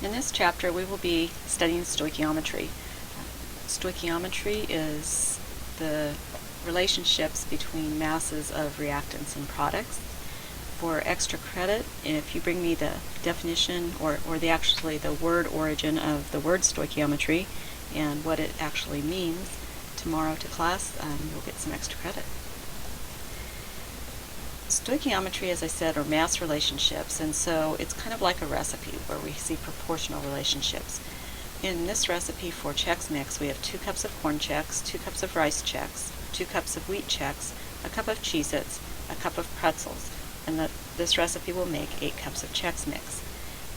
In this chapter we will be studying stoichiometry. Stoichiometry is the relationships between masses of reactants and products. For extra credit, if you bring me the definition or actually the word origin of the word stoichiometry and what it actually means tomorrow to class, you'll get some extra credit. Stoichiometry, as I said, are mass relationships, and so it's kind of like a recipe where we see proportional relationships. In this recipe for Chex Mix, we have 2 cups of corn Chex, 2 cups of rice Chex, 2 cups of wheat Chex, a cup of Cheez-Its, a cup of pretzels, and this recipe will make 8 cups of Chex Mix.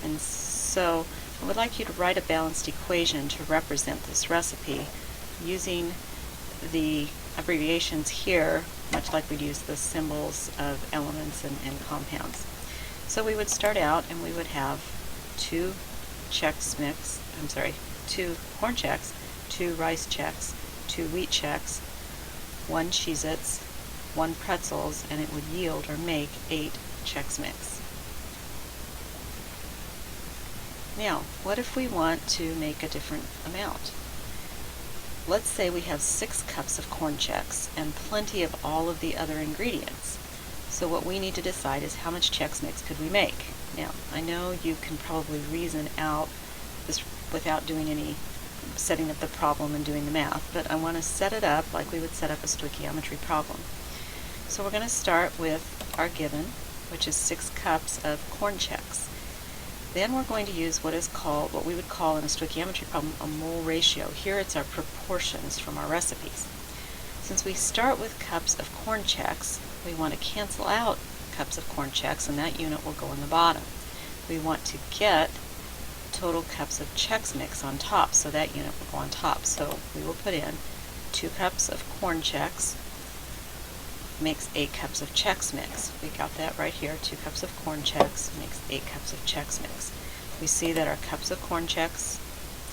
And so I would like you to write a balanced equation to represent this recipe using the abbreviations here, much like we'd use the symbols of elements and compounds. So we would start out and we would have 2 corn Chex, 2 rice Chex, 2 wheat Chex, 1 Cheez-Its, 1 pretzels, and it would yield or make 8 Chex Mix. Now, what if we want to make a different amount? Let's say we have 6 cups of corn Chex and plenty of all of the other ingredients. So what we need to decide is how much Chex Mix could we make. Now, I know you can probably reason out this without doing any setting up the problem and doing the math, but I want to set it up like we would set up a stoichiometry problem. So we're going to start with our given, which is 6 cups of corn Chex. Then we're going to use what we would call in a stoichiometry problem a mole ratio. Here it's our proportions from our recipes. Since we start with cups of corn Chex, we want to cancel out cups of corn Chex, and that unit will go on the bottom. We want to get total cups of Chex Mix on top, so that unit will go on top. So we will put in 2 cups of corn Chex makes 8 cups of Chex Mix. We got that right here. 2 cups of corn Chex makes 8 cups of Chex Mix. We see that our cups of corn Chex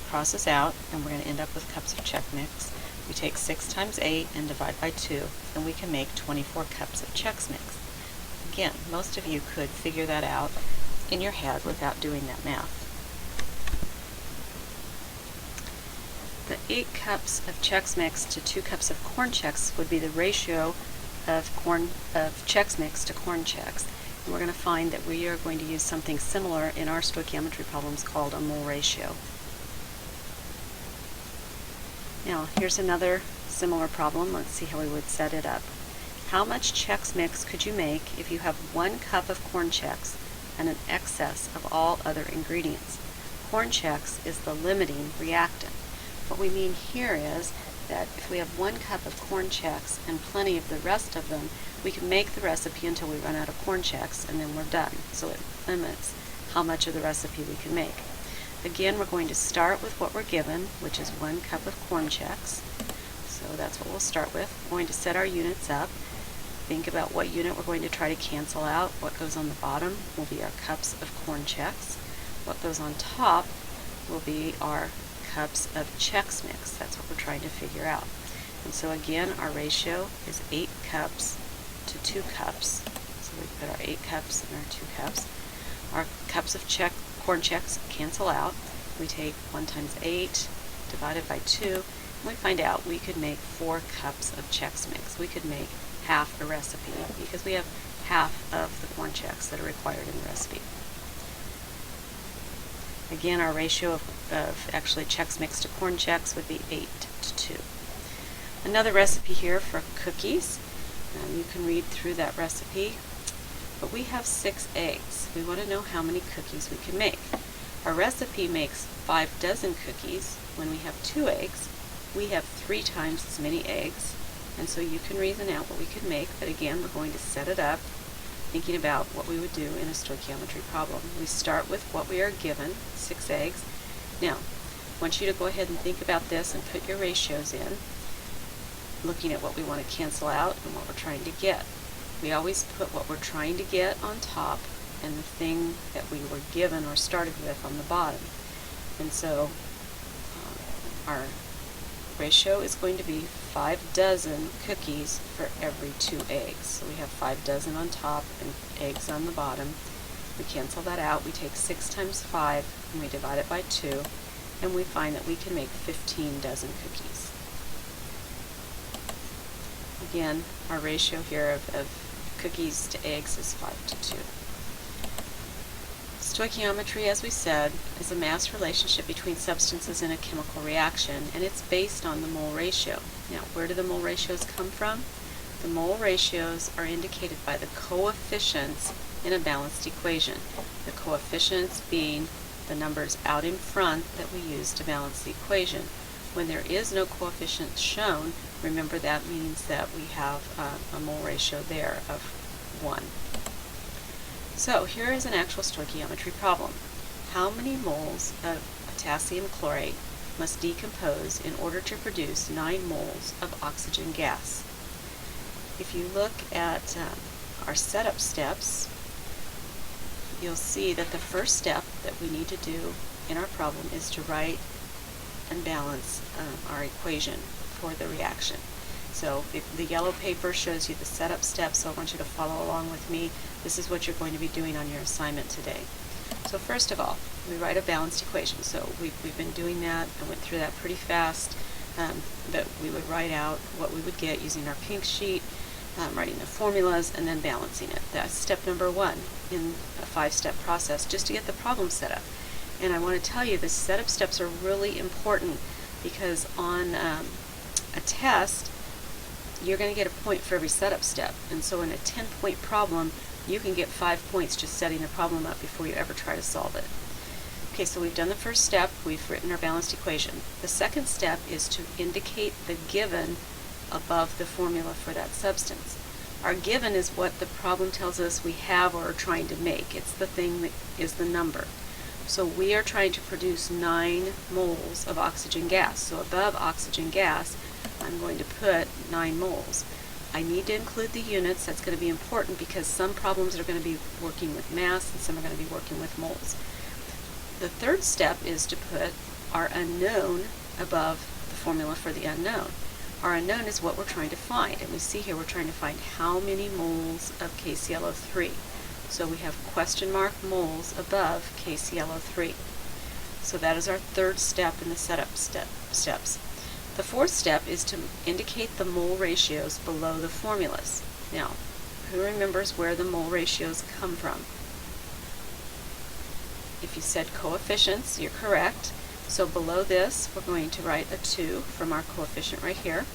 crosses out, and we're going to end up with cups of Chex Mix. We take 6 times 8 and divide by 2, and we can make 24 cups of Chex Mix. Again, most of you could figure that out in your head without doing that math. The 8 cups of Chex Mix to 2 cups of corn Chex would be the ratio of Chex Mix to corn Chex. And we're going to find that we are going to use something similar in our stoichiometry problems called a mole ratio. Now, here's another similar problem. Let's see how we would set it up. How much Chex Mix could you make if you have 1 cup of corn Chex and an excess of all other ingredients? Corn Chex is the limiting reactant. What we mean here is that if we have 1 cup of corn Chex and plenty of the rest of them, we can make the recipe until we run out of corn Chex, and then we're done. So it limits how much of the recipe we can make. Again, we're going to start with what we're given, which is 1 cup of corn Chex. So that's what we'll start with. We're going to set our units up. Think about what unit we're going to try to cancel out. What goes on the bottom will be our cups of corn Chex. What goes on top will be our cups of Chex Mix. That's what we're trying to figure out. And so again, our ratio is 8 cups to 2 cups. So we put our 8 cups and our 2 cups. Our cups of corn Chex cancel out. We take 1 times 8 divided by 2, and we find out we could make 4 cups of Chex Mix. We could make half a recipe because we have half of the corn Chex that are required in the recipe. Again, our ratio of actually Chex Mix to corn Chex would be 8 to 2. Another recipe here for cookies. You can read through that recipe. But we have 6 eggs. We want to know how many cookies we can make. Our recipe makes 5 dozen cookies. When we have 2 eggs, we have 3 times as many eggs. And so you can reason out what we could make. But again, we're going to set it up thinking about what we would do in a stoichiometry problem. We start with what we are given, 6 eggs. Now, I want you to go ahead and think about this and put your ratios in, looking at what we want to cancel out and what we're trying to get. We always put what we're trying to get on top and the thing that we were given or started with on the bottom. And so our ratio is going to be 5 dozen cookies for every 2 eggs. So we have 5 dozen on top and eggs on the bottom. We cancel that out. We take 6 times 5 and we divide it by 2, and we find that we can make 15 dozen cookies. Again, our ratio here of cookies to eggs is 5 to 2. Stoichiometry, as we said, is a mass relationship between substances in a chemical reaction, and it's based on the mole ratio. Now, where do the mole ratios come from? The mole ratios are indicated by the coefficients in a balanced equation. The coefficients being the numbers out in front that we use to balance the equation. When there is no coefficient shown, remember that means that we have a mole ratio there of 1. So here is an actual stoichiometry problem. How many moles of potassium chlorate must decompose in order to produce 9 moles of oxygen gas? If you look at our setup steps, you'll see that the first step that we need to do in our problem is to write and balance our equation for the reaction. So if the yellow paper shows you the setup steps, so I want you to follow along with me. This is what you're going to be doing on your assignment today. So first of all, we write a balanced equation. So we've been doing that. I went through that pretty fast, but we would write out what we would get using our pink sheet, writing the formulas, and then balancing it. That's step number 1 in a 5-step process, just to get the problem set up. And I want to tell you the setup steps are really important, because on a test, you're going to get a point for every setup step. And so in a 10-point problem, you can get 5 points just setting the problem up before you ever try to solve it. Okay, so we've done the first step. We've written our balanced equation. The second step is to indicate the given above the formula for that substance. Our given is what the problem tells us we have or are trying to make. It's the thing that is the number. So we are trying to produce 9 moles of oxygen gas. So above oxygen gas, I'm going to put 9 moles. I need to include the units. That's going to be important because some problems are going to be working with mass and some are going to be working with moles. The third step is to put our unknown above the formula for the unknown. Our unknown is what we're trying to find, and we see here we're trying to find how many moles of KClO3. So we have question mark moles above KClO3. So that is our third step in the setup steps. The fourth step is to indicate the mole ratios below the formulas. Now, who remembers where the mole ratios come from? If you said coefficients, you're correct. So below this, we're going to write a 2 from our coefficient right here.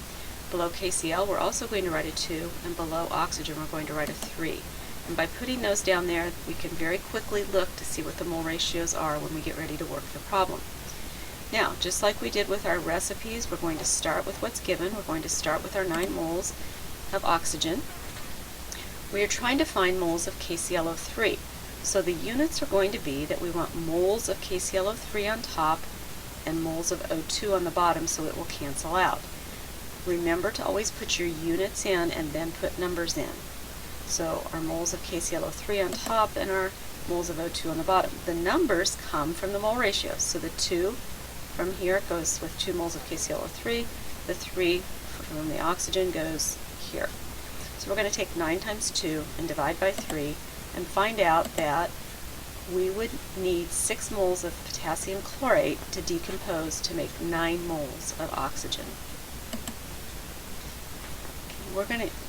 Below KCl, we're also going to write a 2, and below oxygen, we're going to write a 3. And by putting those down there, we can very quickly look to see what the mole ratios are when we get ready to work the problem. Now, just like we did with our recipes, we're going to start with what's given. We're going to start with our 9 moles of oxygen. We are trying to find moles of KClO3. So the units are going to be that we want moles of KClO3 on top and moles of O2 on the bottom, so it will cancel out. Remember to always put your units in and then put numbers in. So our moles of KClO3 on top and our moles of O2 on the bottom. The numbers come from the mole ratios. So the 2 from here goes with 2 moles of KClO3. The 3 from the oxygen goes here. So we're going to take 9 times 2 and divide by 3 and find out that we would need 6 moles of potassium chlorate to decompose to make 9 moles of oxygen.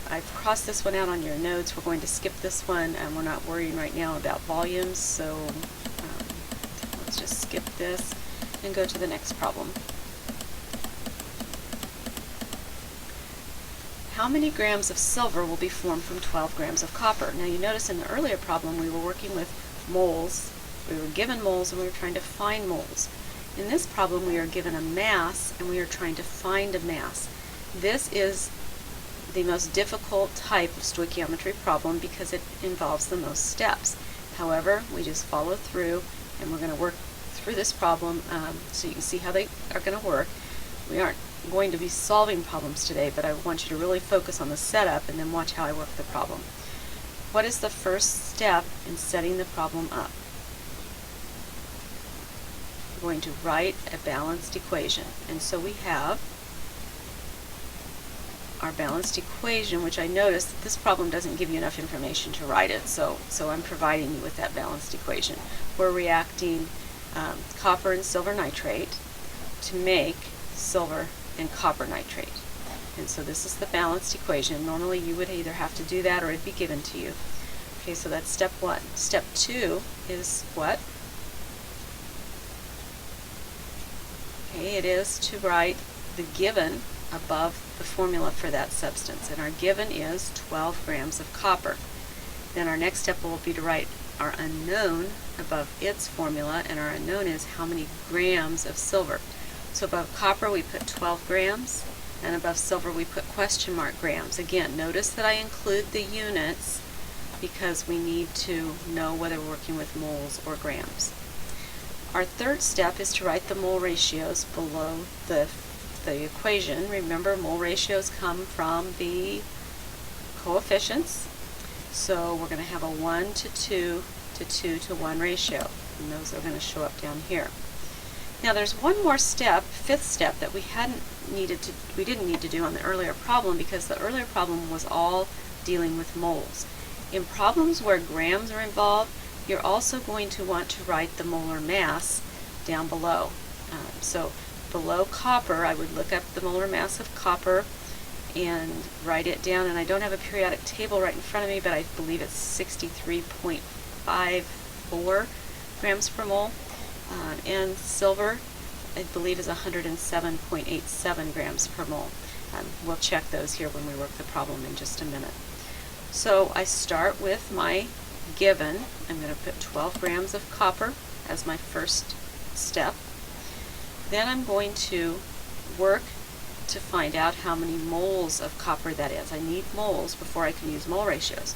I've crossed this one out on your notes. We're going to skip this one, and we're not worrying right now about volumes, so let's just skip this and go to the next problem. How many grams of silver will be formed from 12 grams of copper? Now you notice in the earlier problem we were working with moles. We were given moles and we were trying to find moles. In this problem we are given a mass and we are trying to find a mass. This is the most difficult type of stoichiometry problem because it involves the most steps. However, we just follow through and we're going to work through this problem so you can see how they are going to work. We aren't going to be solving problems today, but I want you to really focus on the setup and then watch how I work the problem. What is the first step in setting the problem up? We're going to write a balanced equation. And so we have our balanced equation, which I noticed that this problem doesn't give you enough information to write it, so I'm providing you with that balanced equation. We're reacting copper and silver nitrate to make silver and copper nitrate. And so this is the balanced equation. Normally you would either have to do that or it'd be given to you. Okay, so that's step one. Step two is what? Okay, it is to write the given above the formula for that substance. And our given is 12 grams of copper. Then our next step will be to write our unknown above its formula, and our unknown is how many grams of silver. So above copper we put 12 grams, and above silver we put question mark grams. Again, notice that I include the units because we need to know whether we're working with moles or grams. Our third step is to write the mole ratios below the equation. Remember, mole ratios come from the coefficients. So we're going to have a 1 to 2 to 2 to 1 ratio, and those are going to show up down here. Now there's one more step, fifth step, that we didn't need to do on the earlier problem, because the earlier problem was all dealing with moles. In problems where grams are involved, you're also going to want to write the molar mass down below. So below copper, I would look up the molar mass of copper and write it down, and I don't have a periodic table right in front of me, but I believe it's 63.54 grams per mole. And silver, I believe, is 107.87 grams per mole. We'll check those here when we work the problem in just a minute. So I start with my given. I'm going to put 12 grams of copper as my first step. Then I'm going to work to find out how many moles of copper that is. I need moles before I can use mole ratios.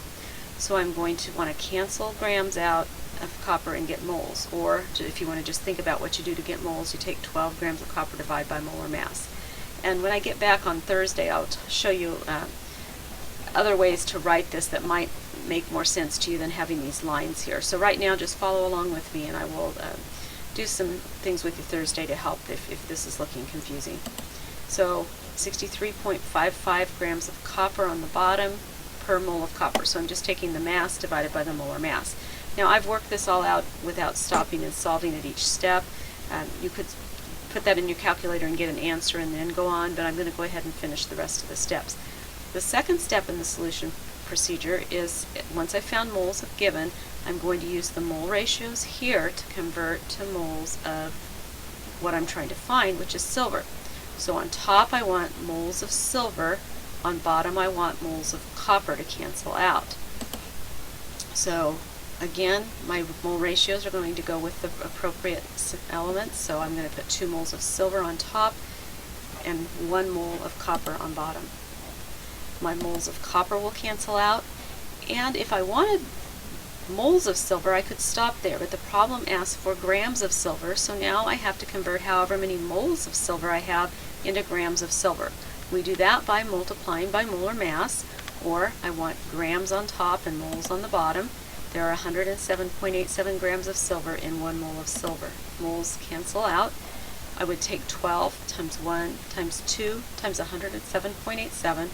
So I'm going to want to cancel grams out of copper and get moles. Or if you want to just think about what you do to get moles, you take 12 grams of copper, divide by molar mass. And when I get back on Thursday, I'll show you other ways to write this that might make more sense to you than having these lines here. So right now, just follow along with me, and I will do some things with you Thursday to help if this is looking confusing. So 63.55 grams of copper on the bottom per mole of copper. So I'm just taking the mass divided by the molar mass. Now I've worked this all out without stopping and solving at each step. You could put that in your calculator and get an answer and then go on, but I'm going to go ahead and finish the rest of the steps. The second step in the solution procedure is, once I've found moles of given, I'm going to use the mole ratios here to convert to moles of what I'm trying to find, which is silver. So on top I want moles of silver, on bottom I want moles of copper to cancel out. So again, my mole ratios are going to go with the appropriate elements, so I'm going to put 2 moles of silver on top and 1 mole of copper on bottom. My moles of copper will cancel out, and if I wanted moles of silver, I could stop there, but the problem asks for grams of silver, so now I have to convert however many moles of silver I have into grams of silver. We do that by multiplying by molar mass, or I want grams on top and moles on the bottom. There are 107.87 grams of silver in 1 mole of silver. Moles cancel out. I would take 12 times 1 times 2 times 107.87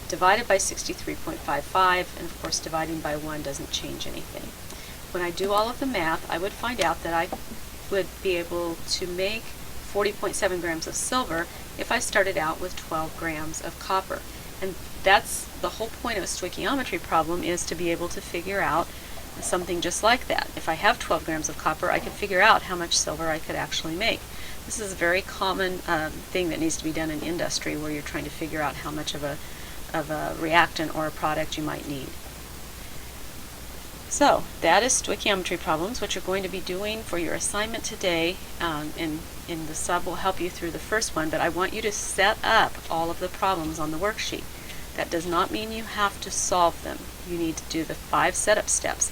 divided by 63.55, and of course dividing by 1 doesn't change anything. When I do all of the math, I would find out that I would be able to make 40.7 grams of silver if I started out with 12 grams of copper. And that's the whole point of a stoichiometry problem, is to be able to figure out something just like that. If I have 12 grams of copper, I could figure out how much silver I could actually make. This is a very common thing that needs to be done in industry, where you're trying to figure out how much of a reactant or a product you might need. So that is stoichiometry problems, which you're going to be doing for your assignment today, and the sub will help you through the first one, but I want you to set up all of the problems on the worksheet. That does not mean you have to solve them. You need to do the 5 setup steps.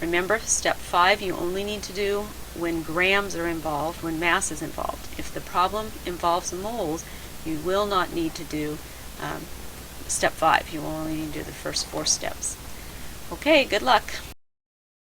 Remember, step 5 you only need to do when grams are involved, when mass is involved. If the problem involves moles, you will not need to do step 5. You will only need to do the first 4 steps. Okay, good luck.